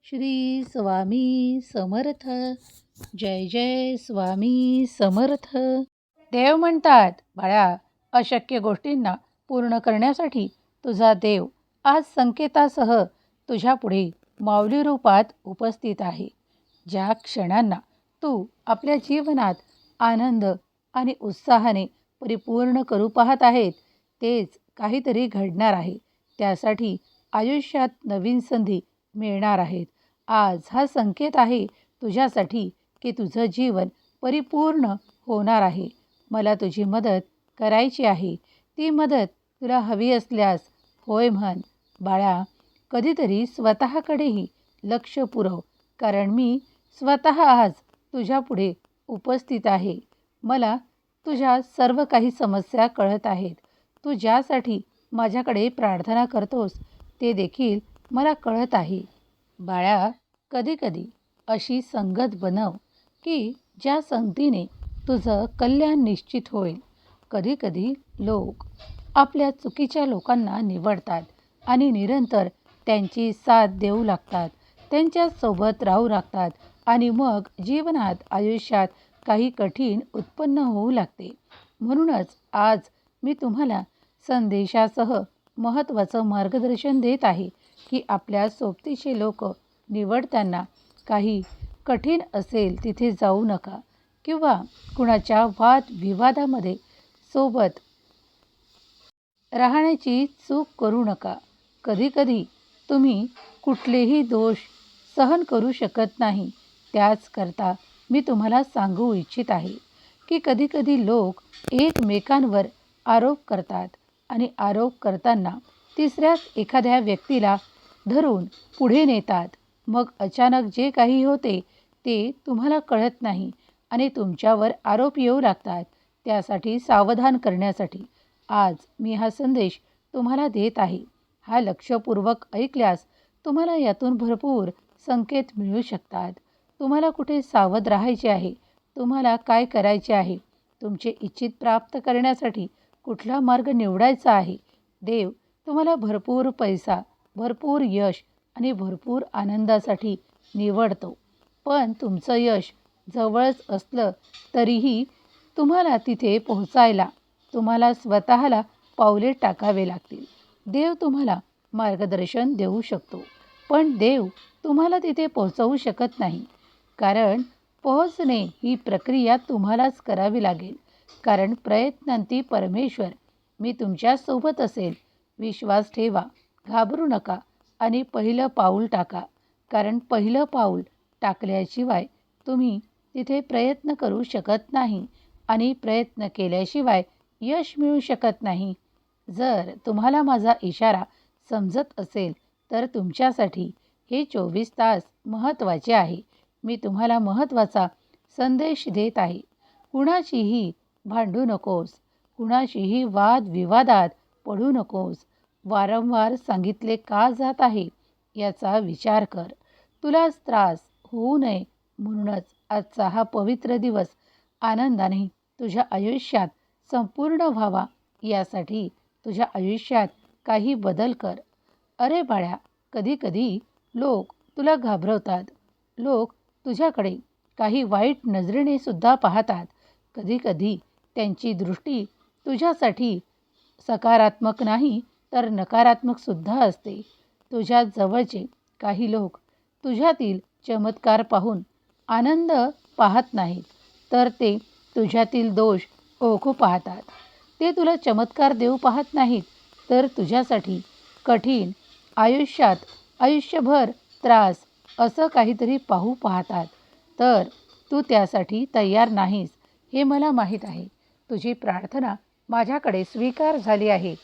श्री स्वामी समर्थ. जय जय स्वामी समर्थ. देव म्हणतात, बाळा, अशक्य गोष्टींना पूर्ण करण्यासाठी तुझा देव आज संकेतासह तुझ्या पुढे माऊली रूपात उपस्थित आहे. ज्या क्षणांना तू आपल्या जीवनात आनंद आणि उत्साहाने परिपूर्ण करू पाहत आहेत, तेच काहीतरी घडणार आहे. त्यासाठी आयुष्यात नवीन संधी मिळणार आहेत. आज हा संकेत आहे तुझ्यासाठी की तुझं जीवन परिपूर्ण होणार आहे. मला तुझी मदत करायची आहे. ती मदत तुला हवी असल्यास होय म्हण. बाळा, कधीतरी स्वतःकडेही लक्ष पुरव, कारण मी स्वतः आज तुझ्या पुढे उपस्थित आहे. मला तुझ्या सर्व काही समस्या कळत आहेत. तू ज्यासाठी माझ्याकडे प्रार्थना करतोस ते देखील मला कळत आहे. बाळा, कधीकधी अशी संगत बनव की ज्या संगतीने तुझं कल्याण निश्चित होईल. कधीकधी लोक आपल्या चुकीच्या लोकांना निवडतात आणि निरंतर त्यांची साथ देऊ लागतात, त्यांच्यासोबत राहू लागतात आणि मग जीवनात आयुष्यात काही कठीण उत्पन्न होऊ लागते. म्हणूनच आज मी तुम्हाला संदेशासह महत्त्वाचं मार्गदर्शन देत आहे की आपल्या सोबतीचे लोक निवडताना काही कठीण असेल तिथे जाऊ नका किंवा कुणाच्या वादविवादामध्ये सोबत राहण्याची चूक करू नका. कधीकधी तुम्ही कुठलेही दोष सहन करू शकत नाही. त्याचकरता मी तुम्हाला सांगू इच्छित आहे की कधीकधी लोक एकमेकांवर आरोप करतात आणि आरोप करताना तिसऱ्याच एखाद्या व्यक्तीला धरून पुढे नेतात. मग अचानक जे काही होते ते तुम्हाला कळत नाही आणि तुमच्यावर आरोप येऊ लागतात. त्यासाठी सावधान करण्यासाठी आज मी हा संदेश तुम्हाला देत आहे. हा लक्षपूर्वक ऐकल्यास तुम्हाला यातून भरपूर संकेत मिळू शकतात. तुम्हाला कुठे सावध राहायचे आहे, तुम्हाला काय करायचे आहे, तुमचे इच्छित प्राप्त करण्यासाठी कुठला मार्ग निवडायचा आहे. देव तुम्हाला भरपूर पैसा, भरपूर यश आणि भरपूर आनंदासाठी निवडतो. पण तुमचं यश जवळच असलं तरीही तुम्हाला तिथे पोहोचायला तुम्हाला स्वतःला पावले टाकावे लागतील. देव तुम्हाला मार्गदर्शन देऊ शकतो, पण देव तुम्हाला तिथे पोहोचवू शकत नाही. कारण पोहोचणे ही प्रक्रिया तुम्हालाच करावी लागेल. कारण प्रयत्नांती परमेश्वर. मी तुमच्यासोबत असेल. विश्वास ठेवा, घाबरू नका आणि पहिलं पाऊल टाका. कारण पहिलं पाऊल टाकल्याशिवाय तुम्ही तिथे प्रयत्न करू शकत नाही आणि प्रयत्न केल्याशिवाय यश मिळू शकत नाही. जर तुम्हाला माझा इशारा समजत असेल तर तुमच्यासाठी हे 24 तास महत्त्वाचे आहे. मी तुम्हाला महत्त्वाचा संदेश देत आहे. कुणाशीही भांडू नकोस, कुणाशीही वादविवादात पडू नकोस. वारंवार सांगितले का जात आहे याचा विचार कर. तुलाच त्रास होऊ नये म्हणूनच आजचा हा पवित्र दिवस आनंदाने तुझ्या आयुष्यात संपूर्ण व्हावा यासाठी तुझ्या आयुष्यात काही बदल कर. अरे बाळा, कधीकधी लोक तुला घाबरवतात. लोक तुझ्याकडे काही वाईट नजरेने सुद्धा पाहतात. कधीकधी त्यांची दृष्टी तुझ्यासाठी सकारात्मक नाही तर नकारात्मक सुद्धा असते. तुझ्या जवळचे काही लोक तुझ्यातील चमत्कार पाहून आनंद पाहत नाहीत, तर ते तुझ्यातील दोष ओळखू पाहतात. ते तुला चमत्कार देऊ पाहत नाहीत, तर तुझ्यासाठी कठीण आयुष्यात आयुष्यभर त्रास असं काहीतरी पाहू पाहतात. तर तू त्यासाठी तयार नाहीस हे मला माहीत आहे. तुझी प्रार्थना माझ्याकडे स्वीकार झाली आहे.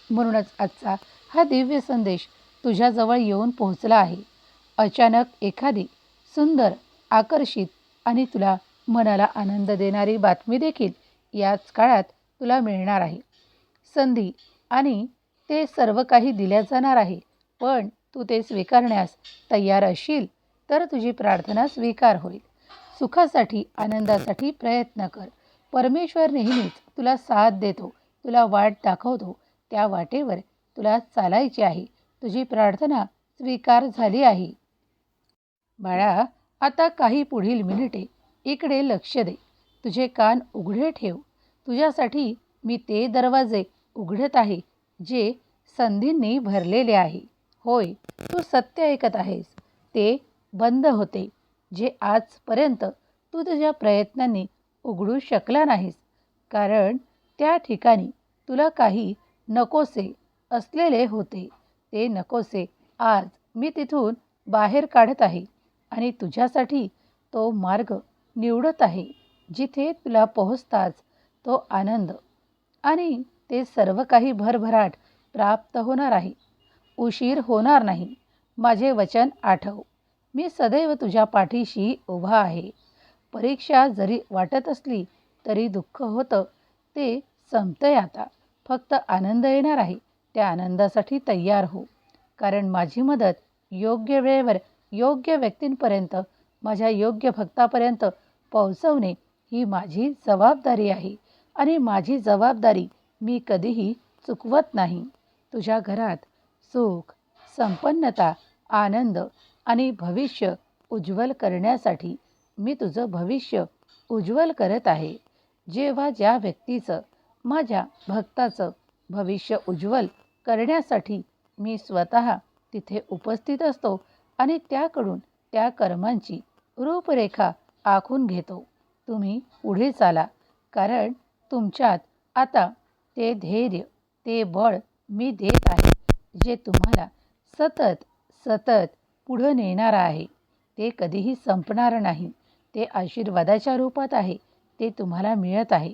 म्हणूनच आजचा हा दिव्य संदेश तुझ्याजवळ येऊन पोहोचला आहे. अचानक एखादी सुंदर, आकर्षित आणि तुला मनाला आनंद देणारी बातमी देखील याच काळात तुला मिळणार आहे. संधी आणि ते सर्व काही दिल्या जाणार आहे. पण तू ते स्वीकारण्यास तयार असशील तर तुझी प्रार्थना स्वीकार होईल. सुखासाठी, आनंदासाठी प्रयत्न कर. परमेश्वर नेहमीच तुला साथ देतो, तुला वाट दाखवतो. त्या वाटेवर तुला चालायचे आहे. तुझी प्रार्थना स्वीकार झाली आहे. बाळा, आता काही पुढील मिनिटे इकडे लक्ष दे. तुझे कान उघडे ठेव. तुझ्यासाठी मी ते दरवाजे उघडत आहे जे संधींनी भरलेले आहे. होय, तू सत्य ऐकत आहेस. ते बंद होते जे आजपर्यंत तू तुझ्या प्रयत्नांनी उघडू शकला नाहीस. कारण त्या ठिकाणी तुला काही नकोसे असलेले होते. ते नकोसे आज मी तिथून बाहेर काढत आहे आणि तुझ्यासाठी तो मार्ग निवडत आहे जिथे तुला पोहोचताच तो आनंद आणि ते सर्व काही भरभराट प्राप्त होणार आहे. उशीर होणार नाही. माझे वचन आठव. मी सदैव तुझ्या पाठीशी उभा आहे. परीक्षा जरी वाटत असली तरी दुःख होतं ते संपतंय आता. फक्त आनंद येणार आहे. त्या आनंदासाठी तयार हो. कारण माझी मदत योग्य वेळेवर योग्य व्यक्तींपर्यंत माझ्या योग्य भक्तापर्यंत पोहोचवणे ही माझी जबाबदारी आहे आणि माझी जबाबदारी मी कधीही चुकवत नाही. तुझ्या घरात सुख, संपन्नता, आनंद आणि भविष्य उज्ज्वल करण्यासाठी मी तुझं भविष्य उज्ज्वल करत आहे. जेव्हा ज्या व्यक्तीचं, माझ्या भक्ताचं भविष्य उज्ज्वल करण्यासाठी मी स्वतः तिथे उपस्थित असतो आणि त्याकडून त्या कर्मांची रूपरेखा आखून घेतो. तुम्ही पुढे चाला, कारण तुमच्यात आता ते धैर्य, ते बळ मी देत आहे जे तुम्हाला सतत सतत पुढं नेणार आहे. ते कधीही संपणार नाही. ते आशीर्वादाच्या रूपात आहे. ते तुम्हाला मिळत आहे.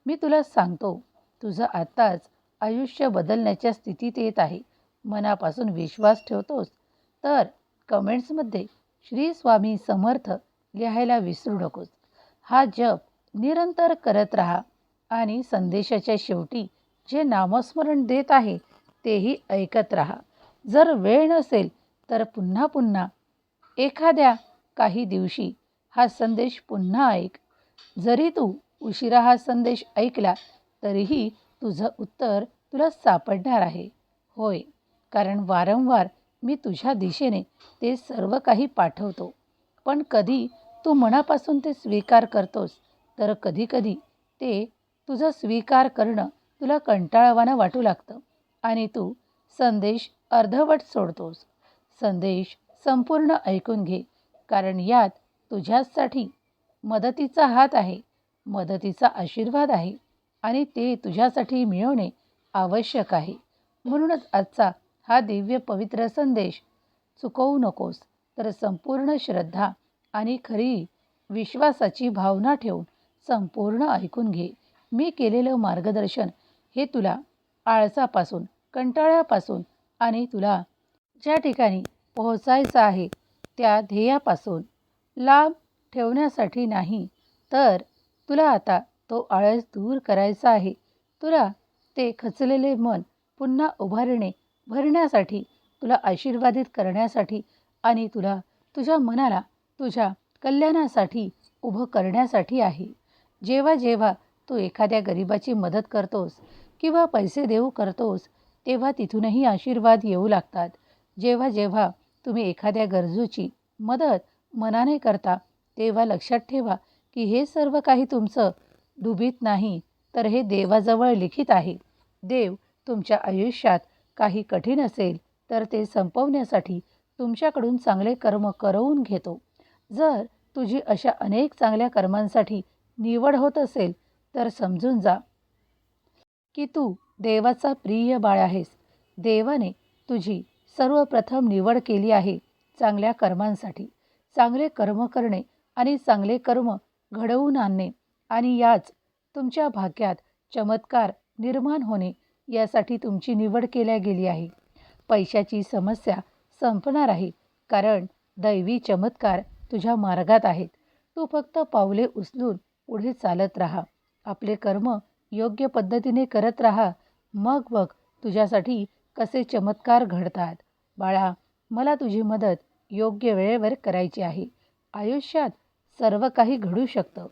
मी तुला सांगतो, तुझं आत्ताच आयुष्य बदलण्याच्या स्थितीत येत आहे. मनापासून विश्वास ठेवतोस तर कमेंट्समध्ये श्री स्वामी समर्थ लिहायला विसरू नकोस. हा जप निरंतर करत राहा आणि संदेशाच्या शेवटी जे नामस्मरण देत आहे तेही ऐकत राहा. जर वेळ नसेल तर पुन्हा पुन्हा एखाद्या काही दिवशी हा संदेश पुन्हा ऐक. जरी तू उशिरा हा संदेश ऐकला तरीही तुझं उत्तर तुला सापडणार आहे. होय, कारण वारंवार मी तुझ्या दिशेने ते सर्व काही पाठवतो. पण कधी तू मनापासून ते स्वीकार करतोस तर कधीकधी ते तुझा स्वीकार करणं तुला कंटाळवाणं वाटू लागतं आणि तू संदेश अर्धवट सोडतोस. संदेश संपूर्ण ऐकून घे, कारण यात तुझ्यासाठी मदतीचा हात आहे, मदतीचा आशीर्वाद आहे आणि ते तुझ्यासाठी मिळवणे आवश्यक आहे. म्हणूनच आजचा हा दिव्य पवित्र संदेश चुकवू नकोस. तर संपूर्ण श्रद्धा आणि खरी विश्वासाची भावना ठेवून संपूर्ण ऐकून घे. मी केलेलं मार्गदर्शन हे तुला आळसापासून, कंटाळ्यापासून आणि तुला ज्या ठिकाणी पोहोचायचं आहे त्या ध्येयापासून लांब ठेवण्यासाठी नाही, तर तुला आता तो आळस दूर करायचा आहे. तुला ते खचलेले मन पुन्हा उभारणे भरण्यासाठी, तुला आशीर्वादित करण्यासाठी आणि तुला तुझ्या मनाला तुझ्या कल्याणासाठी उभं करण्यासाठी आहे. जेव्हा जेव्हा तू एखाद्या गरिबाची मदत करतोस किंवा पैसे देऊ करतोस तेव्हा तिथूनही आशीर्वाद येऊ लागतात. जेव्हा जेव्हा तुम्ही एखाद्या गरजूची मदत मनाने करता तेव्हा लक्षात ठेवा की हे सर्व काही तुमचं डुबीत नाही, तर हे देवाजवळ लिखित आहे. देव तुमच्या आयुष्यात काही कठीण असेल तर ते संपवण्यासाठी तुमच्याकडून चांगले कर्म करवून घेतो. जर तुझी अशा अनेक चांगल्या कर्मांसाठी निवड होत असेल तर समजून जा की तू देवाचा प्रिय बाळ आहेस. देवाने तुझी सर्वप्रथम निवड केली आहे चांगल्या कर्मांसाठी. चांगले कर्म करणे आणि चांगले कर्म घडवून आणणे आणि याच तुमच्या भाग्यात चमत्कार निर्माण होणे यासाठी तुमची निवड केल्या गेली आहे. पैशाची समस्या संपणार आहे, कारण दैवी चमत्कार तुझ्या मार्गात आहेत. तू फक्त पावले उचलून पुढे चालत राहा. आपले कर्म योग्य पद्धतीने करत राहा. मग बघ तुझ्यासाठी कसे चमत्कार घडतात. बाळा, मला तुझी मदत योग्य वेळेवर करायची आहे. आयुष्यात सर्व काही घडू शकतं.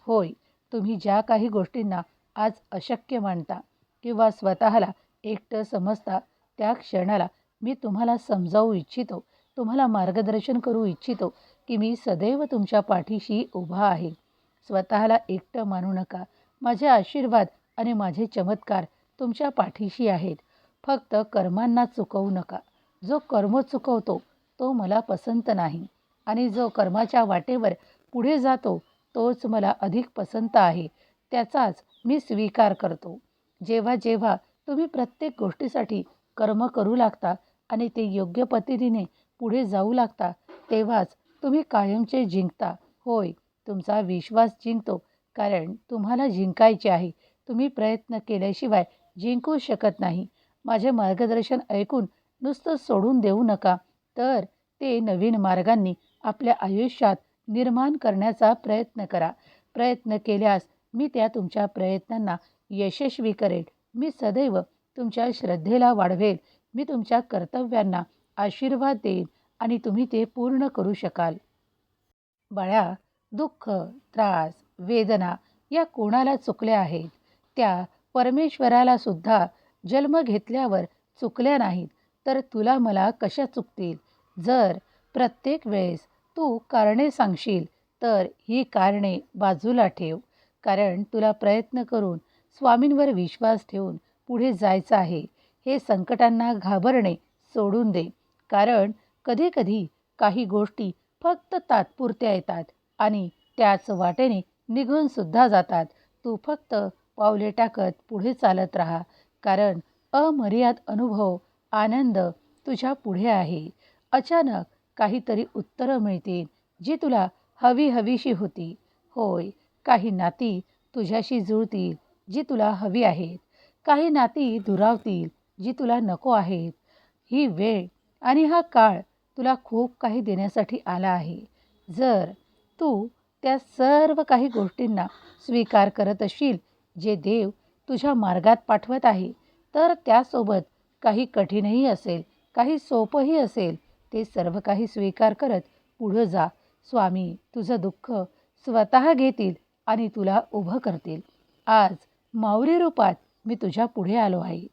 होय, तुम्ही ज्या काही गोष्टींना आज अशक्य मानता किंवा स्वतःला एकटं समजता त्या क्षणाला मी तुम्हाला समजावू इच्छितो तुम्हाला मार्गदर्शन करू इच्छितो की मी सदैव तुमच्या पाठीशी उभा आहे. स्वतःला एकटं मानू नका. माझे आशीर्वाद आणि माझे चमत्कार तुमच्या पाठीशी आहेत. फक्त कर्मांना चुकवू नका. जो कर्म चुकवतो तो मला पसंत नाही आणि जो कर्माच्या वाटेवर पुढे जातो तोच मला अधिक पसंत आहे. त्याचाच मी स्वीकार करतो. जेव्हा जेव्हा तुम्ही प्रत्येक गोष्टीसाठी कर्म करू लागता आणि ते योग्य पद्धतीने पुढे जाऊ लागता तेव्हाच तुम्ही कायमचे जिंकता. होय, तुमचा विश्वास जिंकतो कारण तुम्हाला जिंकायचे आहे. तुम्ही प्रयत्न केल्याशिवाय जिंकू शकत नाही. माझे मार्गदर्शन ऐकून नुसतं सोडून देऊ नका, तर ते नवीन मार्गांनी आपल्या आयुष्यात निर्माण करण्याचा प्रयत्न करा. प्रयत्न केल्यास मी त्या तुमच्या प्रयत्नांना यशस्वी करेन. मी सदैव तुमच्या श्रद्धेला वाढवेल. मी तुमच्या कर्तव्यांना आशीर्वाद देईन आणि तुम्ही ते पूर्ण करू शकाल. बाळा, दुःख, त्रास, वेदना या कोणाला चुकल्या आहेत? त्या परमेश्वराला सुद्धा जन्म घेतल्यावर चुकल्या नाहीत, तर तुला मला कशा चुकतील? जर प्रत्येक वेळेस तू कारणे सांगशील, तर ही कारणे बाजूला ठेव. कारण तुला प्रयत्न करून, स्वामींवर विश्वास ठेवून पुढे जायचं आहे. हे संकटांना घाबरणे सोडून दे. कारण कधी-कधी काही गोष्टी फक्त तात्पुरत्या येतात आणि त्याच वाटेने निघून सुद्धा जातात. तू फक्त पावले टाकत पुढे चालत राहा. कारण अमर्याद अनुभव, आनंद तुझ्या पुढे आहे. अचानक काहीतरी उत्तरं मिळतील जी तुला हवीशी होती. होय, काही नाती तुझ्याशी जुळतील जी तुला हवी आहेत. काही नाती दुरावतील जी तुला नको आहेत. ही वेळ आणि हा काळ तुला खूप काही देण्यासाठी आला आहे. जर तू त्या सर्व काही गोष्टींना स्वीकार करत असशील जे देव तुझ्या मार्गात पाठवत आहे, तर त्यासोबत काही कठीणही असेल, काही सोपंही असेल. ते सर्व काही स्वीकार करत पुढं जा. स्वामी तुझं दुःख स्वतः घेतील आणि तुला उभं करतील. आज माऊली रूपात मी तुझ्या पुढे आलो आहे.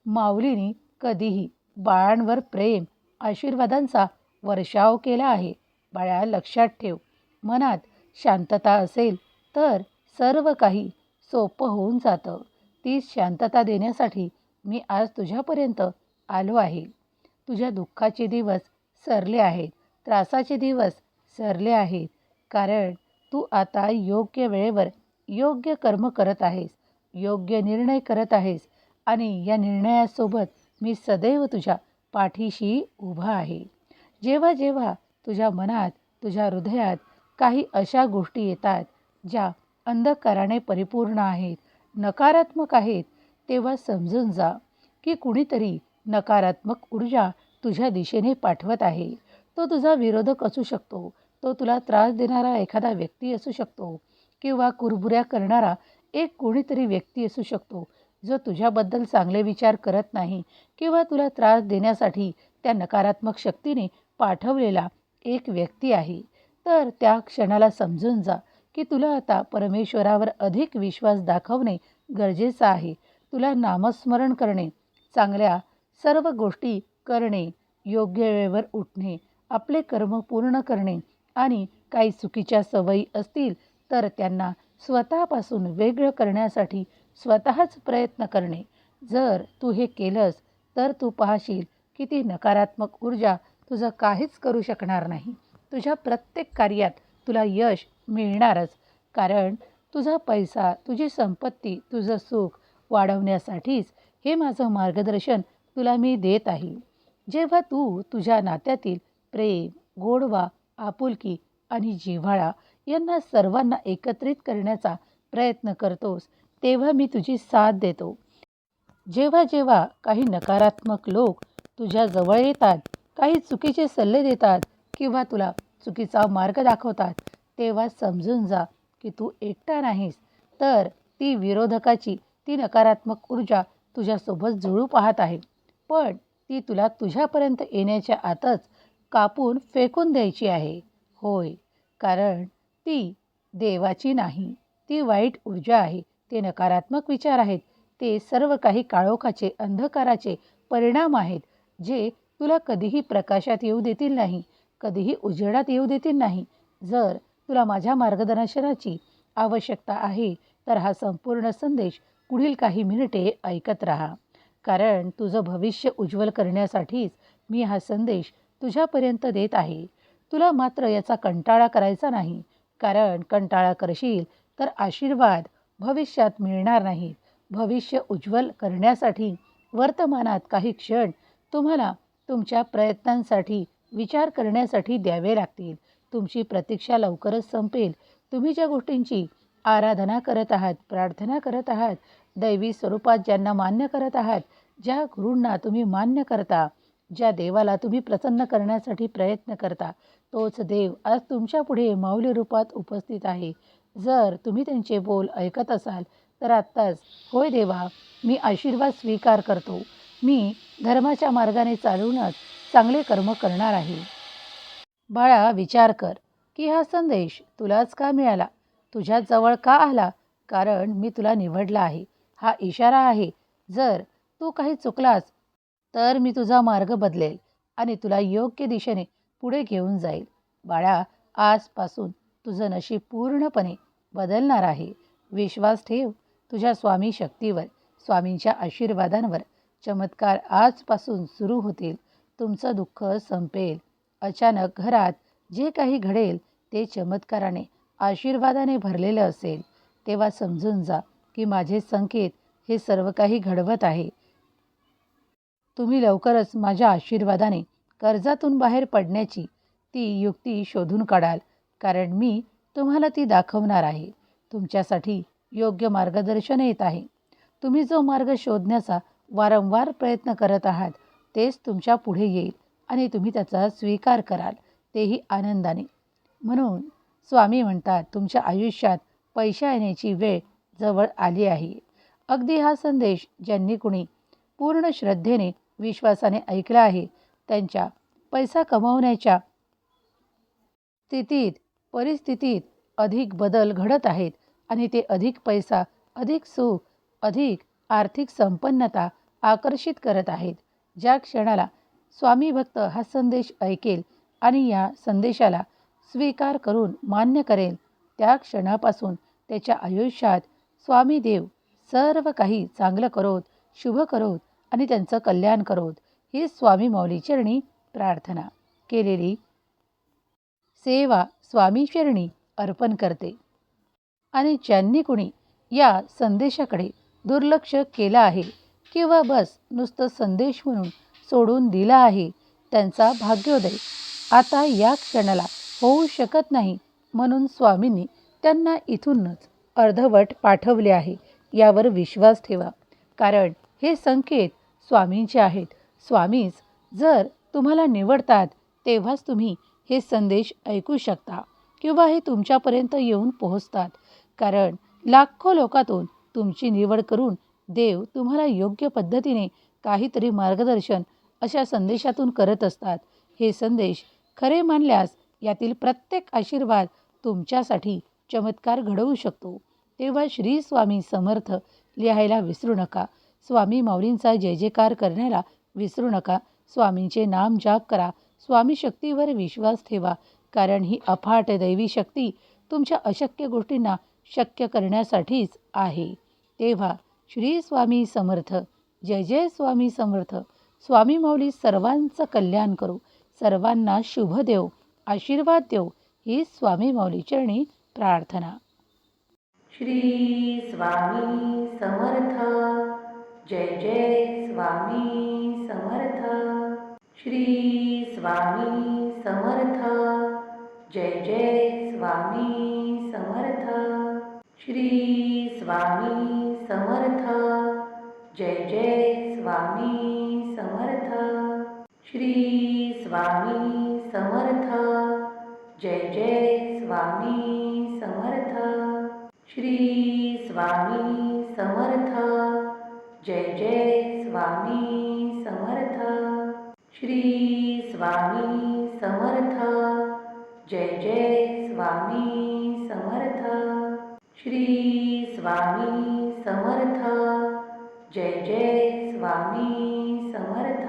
माऊलीने कधीही बाळांवर प्रेम, आशीर्वादांचा वर्षाव केला आहे. बाळा, लक्षात ठेव, मनात शांतता असेल तर सर्व काही सोपं होऊन जातं. ती शांतता देण्यासाठी मी आज तुझ्यापर्यंत आलो आहे. तुझ्या दुःखाचे दिवस सरले आहेत, त्रासाचे दिवस सरले आहेत. कारण तू आता योग्य वेळेवर योग्य कर्म करत आहेस, योग्य निर्णय करत आहेस आणि या निर्णयासोबत मी सदैव तुझ्या पाठीशी उभा आहे. जेव्हा जेव्हा तुझ्या मनात, तुझ्या हृदयात काही अशा गोष्टी येतात ज्या अंधकाराने परिपूर्ण आहेत, नकारात्मक आहेत, तेव्हा समजून जा की कुणीतरी नकारात्मक ऊर्जा तुझ्या दिशेने पाठवत आहे. तो तुझा विरोधक असू शकतो, तो तुला त्रास देणारा एखादा व्यक्ती असू शकतो किंवा कुरबुऱ्या करणारा एक कोणीतरी व्यक्ती असू शकतो, जो तुझ्याबद्दल चांगले विचार करत नाही किंवा तुला त्रास देण्यासाठी त्या नकारात्मक शक्तीने पाठवलेला एक व्यक्ती आहे. तर त्या क्षणाला समजून जा की तुला आता परमेश्वरावर अधिक विश्वास दाखवणे गरजेचं आहे. तुला नामस्मरण करणे, चांगल्या सर्व गोष्टी करणे, योग्य वेळेवर उठणे, आपले कर्म पूर्ण करणे आणि काही चुकीच्या सवयी असतील तर त्यांना स्वतःपासून वेगळं करण्यासाठी स्वतःच प्रयत्न करणे. जर तू हे केलंस तर तू पाहशील की ती नकारात्मक ऊर्जा तुझं काहीच करू शकणार नाही. तुझ्या प्रत्येक कार्यात तुला यश मिळणारच. कारण तुझा पैसा, तुझी संपत्ती, तुझं सुख वाढवण्यासाठीच हे माझं मार्गदर्शन तुला मी देत आहे. जेव्हा तू तुझ्या नात्यातील प्रेम, गोडवा, आपुलकी आणि जिव्हाळा यांना सर्वांना एकत्रित करण्याचा प्रयत्न करतोस, तेव्हा मी तुझी साथ देतो. जेव्हा जेव्हा काही नकारात्मक लोक तुझ्या जवळ येतात, काही चुकीचे सल्ले देतात किंवा तुला चुकीचा मार्ग दाखवतात, तेव्हा समजून जा की तू एकटा नाहीस, तर ती विरोधकाची ती नकारात्मक ऊर्जा तुझ्यासोबत जुळू पाहत आहे. पण ती तुला तुझ्यापर्यंत येण्याच्या आतच कापून फेकून द्यायची आहे. होय, कारण ती देवाची नाही, ती वाईट ऊर्जा आहे, ते नकारात्मक विचार आहेत, ते सर्व काही काळोखाचे, अंधकाराचे परिणाम आहेत जे तुला कधीही प्रकाशात येऊ देतील नाही, कधीही उजेडात येऊ देतील नाही. जर तुला माझ्या मार्गदर्शनाची आवश्यकता आहे तर हा संपूर्ण संदेश पुढील काही मिनिटे ऐकत राहा. कारण तुझं भविष्य उज्ज्वल करण्यासाठीच मी हा संदेश तुझ्यापर्यंत देत आहे. तुला मात्र याचा कंटाळा करायचा नाही. कारण कंटाळा करशील तर आशीर्वाद भविष्यात मिळणार नाहीत. भविष्य उज्ज्वल करण्यासाठी वर्तमानात काही क्षण तुम्हाला तुमच्या प्रयत्नांसाठी विचार करण्यासाठी द्यावे लागतील. तुमची प्रतीक्षा लवकरच संपेल. तुम्ही ज्या गोष्टींची आराधना करत आहात, प्रार्थना करत आहात, दैवी स्वरूपात ज्यांना मान्य करत आहात, ज्या गुरूंना तुम्ही मान्य करता, ज्या देवाला तुम्ही प्रसन्न करण्यासाठी प्रयत्न करता, तोच देव आज तुमच्यापुढे माऊली रूपात उपस्थित आहे. जर तुम्ही त्यांचे बोल ऐकत असाल तर आत्ताच, होय देवा, मी आशीर्वाद स्वीकार करतो. मी धर्माच्या मार्गाने चालूनच चांगले कर्म करणार आहे. बाळा, विचार कर की हा संदेश तुलाच का मिळाला, तुझ्या जवळ का आला? कारण मी तुला निवडला आहे. हा इशारा आहे. जर तू काही चुकलास तर मी तुझा मार्ग बदलेल आणि तुला योग्य दिशेने पुढे घेऊन जाईल. बाळा, आजपासून तुझं नशीब पूर्णपणे बदलणार आहे. विश्वास ठेव तुझ्या स्वामी शक्तीवर, स्वामींच्या आशीर्वादांवर. चमत्कार आजपासून सुरू होतील. तुमचं दुःख संपेल. अचानक घरात जे काही घडेल ते चमत्काराने, आशीर्वादाने भरलेलं असेल. तेव्हा समजून जा की माझे संकेत हे सर्व काही घडवत आहे. तुम्ही लवकरच माझ्या आशीर्वादाने कर्जातून बाहेर पडण्याची ती युक्ती शोधून काढाल. कारण मी तुम्हाला ती दाखवणार आहे. तुमच्यासाठी योग्य मार्गदर्शन येत आहे. तुम्ही जो मार्ग शोधण्याचा वारंवार प्रयत्न करत आहात तेच तुमच्या पुढे येईल आणि तुम्ही त्याचा स्वीकार कराल, तेही आनंदाने. म्हणून स्वामी म्हणतात, तुमच्या आयुष्यात पैसा येण्याची वेळ जवळ आली आहे. अगदी हा संदेश ज्यांनी कुणी पूर्ण श्रद्धेने, विश्वासाने ऐकला आहे, त्यांच्या पैसा कमावण्याच्या स्थितीत, परिस्थितीत अधिक बदल घडत आहेत आणि ते अधिक पैसा, अधिक सुख, अधिक आर्थिक संपन्नता आकर्षित करत आहेत. ज्या क्षणाला स्वामी भक्त हा संदेश ऐकेल आणि या संदेशाला स्वीकार करून मान्य करेल, त्या क्षणापासून त्याच्या आयुष्यात स्वामी देव सर्व काही चांगलं करोत, शुभ करोत आणि त्यांचं कल्याण करोत. ही स्वामी माऊली चरणी प्रार्थना केलेली सेवा स्वामी चरणी अर्पण करते. आणि ज्यांनी कुणी या संदेशाकडे दुर्लक्ष केलं आहे किंवा बस नुसतं संदेश म्हणून सोडून दिला आहे, त्यांचा भाग्योदय आता या क्षणाला होऊ शकत नाही. म्हणून स्वामींनी त्यांना इथूनच अर्धवट पाठवले आहे. यावर विश्वास ठेवा. कारण हे संकेत स्वामींचे आहेत. स्वामीच जर तुम्हाला निवडतात तेव्हाच तुम्ही हे संदेश ऐकू शकता किंवा हे तुमच्यापर्यंत येऊन पोहोचतात. कारण लाखो लोकातून तुमची निवड करून देव तुम्हाला योग्य पद्धतीने काहीतरी मार्गदर्शन अशा संदेशातून करत असतात. हे संदेश खरे मानल्यास यातील प्रत्येक आशीर्वाद तुमच्यासाठी चमत्कार घडवू शकतो. तेव्हा श्री स्वामी समर्थ लिहायला विसरू नका. स्वामी माऊलींचा जय जयकार करण्याला विसरू नका. स्वामींचे नाम जाप करा. स्वामी शक्तीवर विश्वास ठेवा. कारण ही अफाट दैवी शक्ती तुमच्या अशक्य गोष्टींना शक्य करण्यासाठीच आहे. तेव्हा श्री स्वामी समर्थ, जय जय स्वामी समर्थ. स्वामी माऊली सर्वांचं कल्याण करो, सर्वांना शुभ देव, आशीर्वाद देव, ही स्वामी माऊली चरणी प्रार्थना. श्री स्वामी समर्थ. जय जय स्वामी समर्थ. श्री स्वामी समर्थ. जय जय स्वामी समर्थ. श्री स्वामी समर्थ. जय जय स्वामी समर्थ. श्री स्वामी समर्थ. जय जय स्वामी समर्थ. श्री स्वामी समर्थ. जय जय स्वामी समर्थ. श्री स्वामी समर्थ. जय जय स्वामी समर्थ. श्री स्वामी समर्थ. जय जय स्वामी समर्थ.